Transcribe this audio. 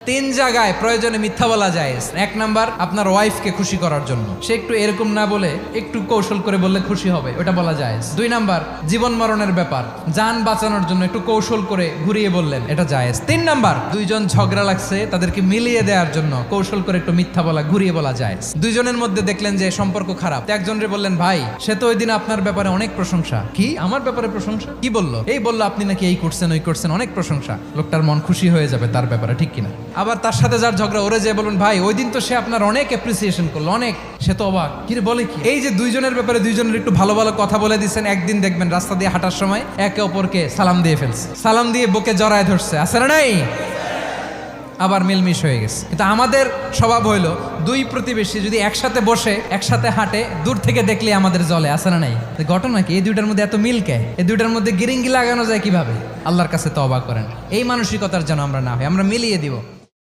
তিন জায়গায় প্রয়োজনে মিথ্যা বলা যায়। এক নাম্বার, আপনার ওয়াইফকে খুশি করার জন্য, সে একটু এরকম না বলে একটু কৌশল করে বললে খুশি হবে, ওটা বলা যায়। দুই নাম্বার, জীবন মরণের ব্যাপার, জান বাঁচানোর জন্য একটু কৌশল করে ঘুরিয়ে বললেন, এটা জায়েজ। তিন নাম্বার, দুইজন ঝগড়া লাগছে তাদেরকে মিলিয়ে দেওয়ার জন্য কৌশল করে একটু মিথ্যা বলা, ঘুরিয়ে বলা যায়। দুইজনের মধ্যে দেখলেন যে সম্পর্ক খারাপ, একজনরে বললেন, ভাই সে তো ওই দিন আপনার ব্যাপারে অনেক প্রশংসা। কি আমার ব্যাপারে প্রশংসা? কি বললো? এই বললো আপনি নাকি এই করছেন ওই করছেন, অনেক প্রশংসা। লোকটার মন খুশি হয়ে যাবে তার ব্যাপারে, ঠিক কিনা? আবার তার সাথে যার ঝগড়া, ওরে যে বলুন, ভাই ওই দিন তো সে আপনার অনেক অ্যাপ্রিসিয়েশন করলো, অনেক, সে তো অবাক, কি রে বলে কি? এই যে দুইজনের ব্যাপারে দুইজনের একটু ভালো ভালো কথা বলে দিচ্ছেন, একদিন দেখবেন রাস্তা দিয়ে হাঁটার সময় একে অপরকে সালাম দিয়ে ফেলছে, সালাম দিয়ে বুকে জড়ায় ধরছে, আছে না নাই? আবার মিলমিশ হয়ে গেছে। কিন্তু আমাদের স্বভাব হইলো, দুই প্রতিবেশী যদি একসাথে বসে একসাথে হাঁটে, দূর থেকে দেখলে আমাদের জলে, আছে না নাই? ঘটনা কি? এই দুইটার মধ্যে এত মিল কে? এই দুইটার মধ্যে গিরিঙ্গি লাগানো যায় কিভাবে? আল্লাহর কাছে তওবা করেন, এই মানসিকতার যেন আমরা না হয়, আমরা মিলিয়ে দিব।